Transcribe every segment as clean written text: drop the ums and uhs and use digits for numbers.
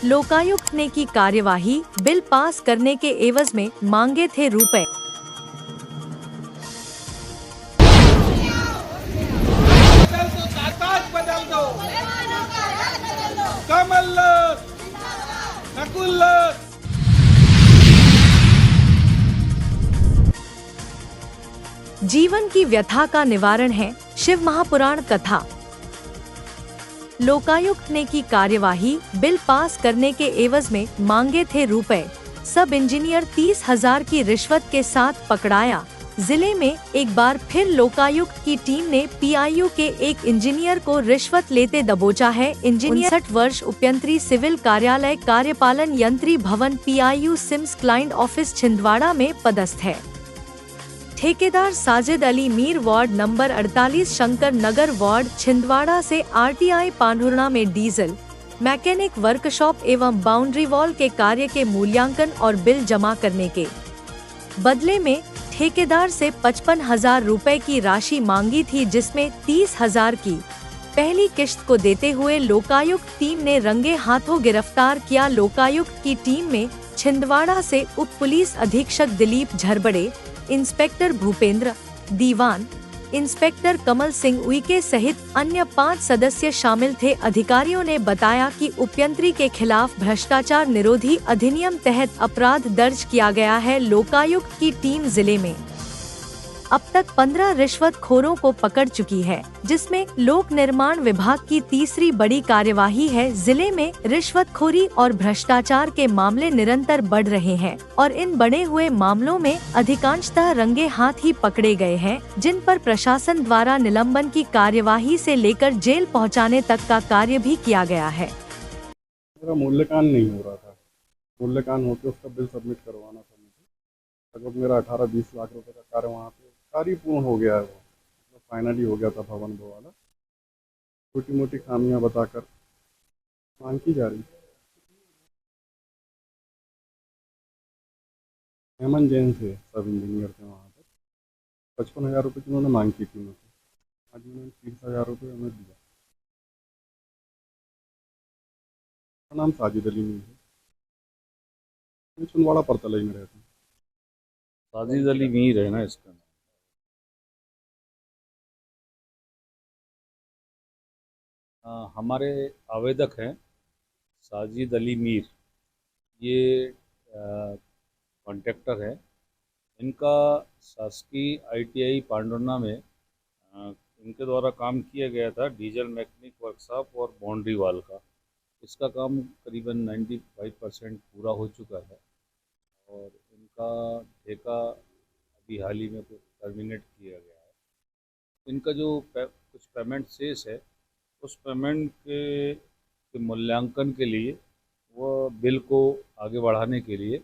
लोकायुक्त ने की कार्यवाही, बिल पास करने के एवज में मांगे थे रुपए। बदल दो कमल नकुल। जीवन की व्यथा का निवारण है शिव महापुराण कथा। लोकायुक्त ने की कार्यवाही, बिल पास करने के एवज में मांगे थे रुपए। सब इंजीनियर 30,000 की रिश्वत के साथ पकड़ाया। जिले में एक बार फिर लोकायुक्त की टीम ने पीआईयू के एक इंजीनियर को रिश्वत लेते दबोचा है। इंजीनियर 59 वर्ष उपयंत्री सिविल कार्यालय कार्यपालन यंत्री भवन PIU CIMS client office Chhindwara में पदस्थ है। ठेकेदार Sajid Ali Mir ward number 48 Shankar Nagar ward Chhindwara से आरटीआई पांढुर्णा में डीजल मैकेनिक वर्कशॉप एवं बाउंड्री वॉल के कार्य के मूल्यांकन और बिल जमा करने के बदले में ठेकेदार से 55,000 रुपए की राशि मांगी थी, जिसमें 30,000 की पहली किश्त को देते हुए लोकायुक्त टीम ने रंगे हाथों गिरफ्तार किया। लोकायुक्त की टीम में छिंदवाड़ा से उप पुलिस अधीक्षक दिलीप झरबड़े, इंस्पेक्टर भूपेंद्र दीवान, इंस्पेक्टर कमल सिंह उइके सहित अन्य 5 सदस्य शामिल थे। अधिकारियों ने बताया कि उपयंत्री के खिलाफ भ्रष्टाचार निरोधी अधिनियम तहत अपराध दर्ज किया गया है। लोकायुक्त की टीम जिले में अब तक 15 रिश्वतखोरों को पकड़ चुकी है, जिसमें लोक निर्माण विभाग की तीसरी बड़ी कार्यवाही है। जिले में रिश्वतखोरी और भ्रष्टाचार के मामले निरंतर बढ़ रहे हैं और इन बढ़े हुए मामलों में अधिकांशतः रंगे हाथ ही पकड़े गए हैं, जिन पर प्रशासन द्वारा निलंबन की कार्यवाही से लेकर जेल पहुंचाने तक का कार्य भी किया गया है। मेरा मूल्यांकन नहीं हो रहा था, मूल्यांकन होकर उसका बिल सबमिट करवाना था मुझे। लगभग मेरा 18-20 लाख रुपए का कार्य वहाँ पे कार्य पूर्ण हो गया है, वो फाइनली हो गया था भवन वो वाला। छोटी मोटी खामियां बताकर मांग की जा रही। हेमंत जैन से सब इंजीनियर थे वहाँ पर। 55,000 रुपये की उन्होंने मांग की थी मुझसे। आज उन्होंने 30,000 रुपये हमें दिया। मेरा नाम साजिद अली मीर है, मैं छिंदवाड़ा परतलाई में रहता हूँ। साजिद अली मीर है ना इसका नाम? हमारे आवेदक हैं साजिद अली मीर, ये कॉन्ट्रैक्टर है। इनका शासकीय आईटीआई पांढुर्णा में इनके द्वारा काम किया गया था डीजल मैकेनिक वर्कशॉप और बाउंड्री वॉल का। इसका काम करीबन 95% पूरा हो चुका है और इनका ठेका अभी हाल ही में टर्मिनेट किया गया है। इनका जो कुछ पेमेंट शेष है, उस पेमेंट के मूल्यांकन के लिए वह बिल को आगे बढ़ाने के लिए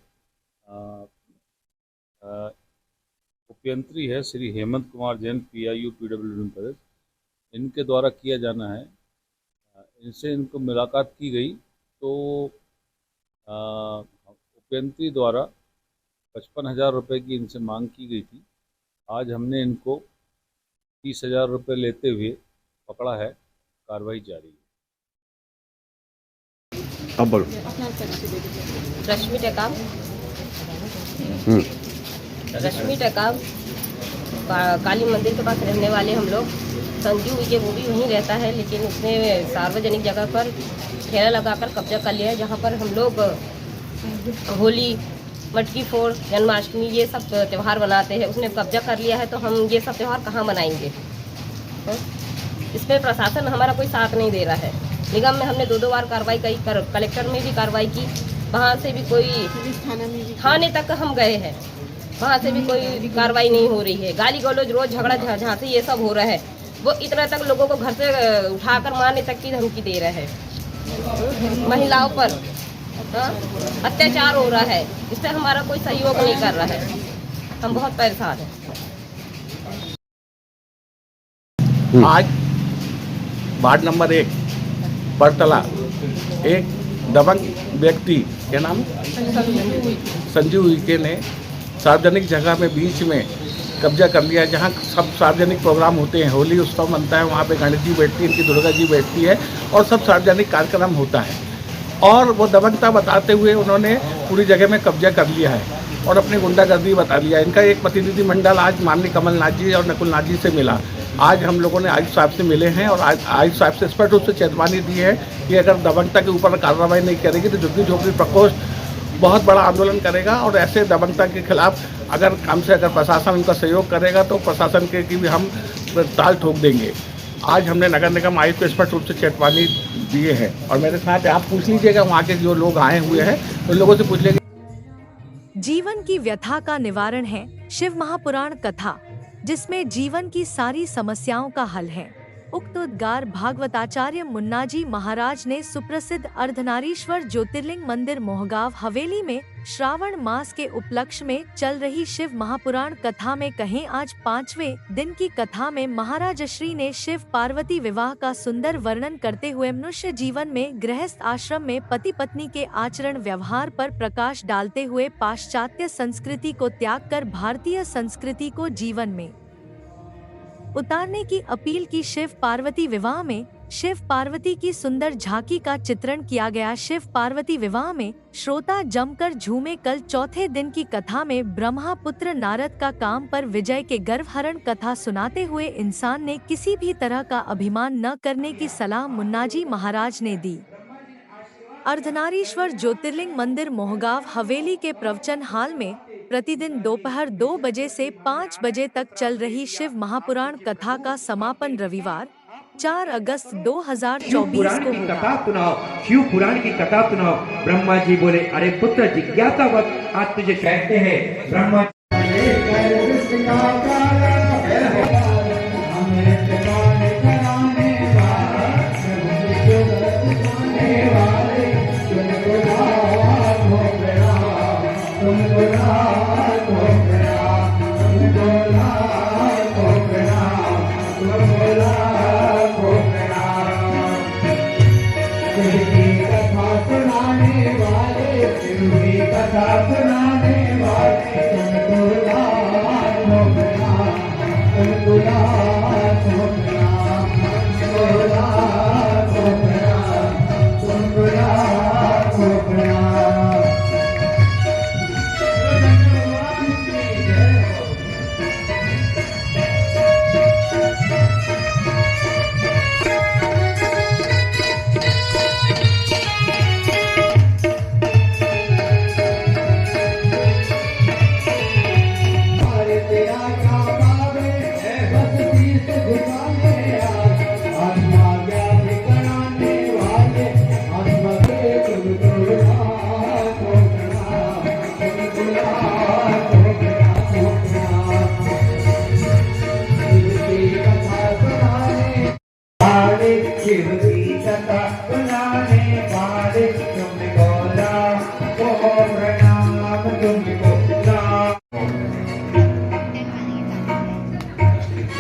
उपयंत्री है श्री हेमंत कुमार जैन पीआईयू पीडब्ल्यूडी प्रदेश, इनके द्वारा किया जाना है। इनसे इनको मुलाकात की गई तो उपयंत्री द्वारा 55,000 रुपये की इनसे मांग की गई थी। आज हमने इनको 30,000 रुपये लेते हुए पकड़ा है। कार्रवाई जारी है। अब बोलो। रश्मि टेकाम रश्मि टेकाम काली मंदिर के पास रहने वाले हम लोग। संजू के वो भी वहीं रहता है, लेकिन उसने सार्वजनिक जगह पर ठेला लगाकर कब्जा कर लिया है, जहाँ पर हम लोग होली, मटकी फोड़, जन्माष्टमी ये सब त्यौहार मनाते हैं। उसने कब्जा कर लिया है, तो हम ये सब त्यौहार कहाँ मनाएंगे? इसमें प्रशासन हमारा कोई साथ नहीं दे रहा है। निगम में हमने 2 बार कार्रवाई की, कलेक्टर में भी कार्रवाई की, वहाँ से भी कोई थाने तक हम गए हैं, वहाँ से भी कोई कार्रवाई नहीं हो रही है। गाली गलौज, रोज झगड़ा झांसी ये सब हो रहा है। वो इतना तक लोगों को घर से उठाकर मारने तक की धमकी दे रहे हैं। महिलाओं पर अत्याचार हो रहा है, इससे हमारा कोई सहयोग नहीं कर रहा है। हम बहुत परेशान हैं। आज वार्ड नंबर 1 परतला एक दबंग व्यक्ति के नाम संजू उइके ने सार्वजनिक जगह में बीच में कब्जा कर लिया, जहाँ सब सार्वजनिक प्रोग्राम होते हैं, होली उत्सव मनता है, वहाँ पे गणेश जी बैठती है, इनकी दुर्गा जी बैठती है और सब सार्वजनिक कार्यक्रम होता है। और वो दबंगता बताते हुए उन्होंने पूरी जगह में कब्जा कर लिया है और अपनी गुंडागर्दी बता लिया। इनका एक प्रतिनिधिमंडल आज माननीय कमलनाथ जी और नकुलनाथ जी से मिला। आज हम लोगों ने आयुक्त साहब से मिले हैं और आज आयुक्त साहब से स्पष्ट रूप से चेतावनी दी है कि अगर दबंगता के ऊपर कार्रवाई नहीं करेगी तो झुग्गी झोपड़ी प्रकोष्ठ बहुत बड़ा आंदोलन करेगा और ऐसे दबंगता के खिलाफ अगर प्रशासन उनका सहयोग करेगा तो प्रशासन के की भी हम ताल ठोक देंगे। आज हमने नगर निगम आयुक्त को स्पष्ट रूप से चेतावनी दिए हैं और मेरे साथ आप पूछ लीजिएगा वहाँ के जो लोग आए हुए हैं उन लोगों से पूछ लीजिए। जीवन की व्यथा का निवारण है शिव महापुराण कथा, जिसमें जीवन की सारी समस्याओं का हल है। उक्त उद्गार भागवताचार्य मुन्नाजी महाराज ने सुप्रसिद्ध अर्धनारीश्वर ज्योतिर्लिंग मंदिर मोहगांव हवेली में श्रावण मास के उपलक्ष्य में चल रही शिव महापुराण कथा में कहें। आज 5वें दिन की कथा में महाराज श्री ने शिव पार्वती विवाह का सुंदर वर्णन करते हुए मनुष्य जीवन में गृहस्थ आश्रम में पति पत्नी के आचरण व्यवहार पर प्रकाश डालते हुए पाश्चात्य संस्कृति को त्याग कर भारतीय संस्कृति को जीवन में उतारने की अपील की। शिव पार्वती विवाह में शिव पार्वती की सुंदर झांकी का चित्रण किया गया। शिव पार्वती विवाह में श्रोता जमकर झूमे। कल चौथे दिन की कथा में ब्रह्मा पुत्र नारद का काम पर विजय के गर्भहरण कथा सुनाते हुए इंसान ने किसी भी तरह का अभिमान न करने की सलाह मुन्नाजी महाराज ने दी। अर्धनारीश्वर ज्योतिर्लिंग मंदिर मोहगांव हवेली के प्रवचन हाल में प्रतिदिन दोपहर 2 बजे से 5 बजे तक चल रही शिव महापुराण कथा का समापन रविवार 4 अगस्त 2024 को होगा। शिव पुराण की कथा सुनाओ। ब्रह्मा जी बोले, अरे पुत्र जिज्ञासावत आज तुझे कहते हैं। ब्रह्मा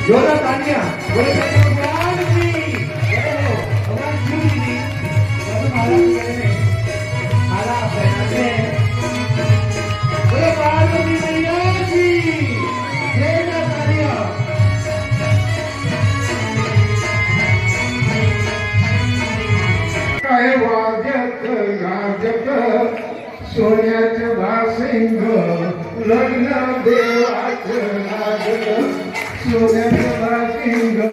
जोरा तालियां बोले भगवान जी, भगवान जी जी आला बहने बोले पार्वती मैया जी, जोरा तालियां। काय वाजत गाजत सोन्याचं भासिंग लग्न देवाचं लागत सोन्याचं भासिंग।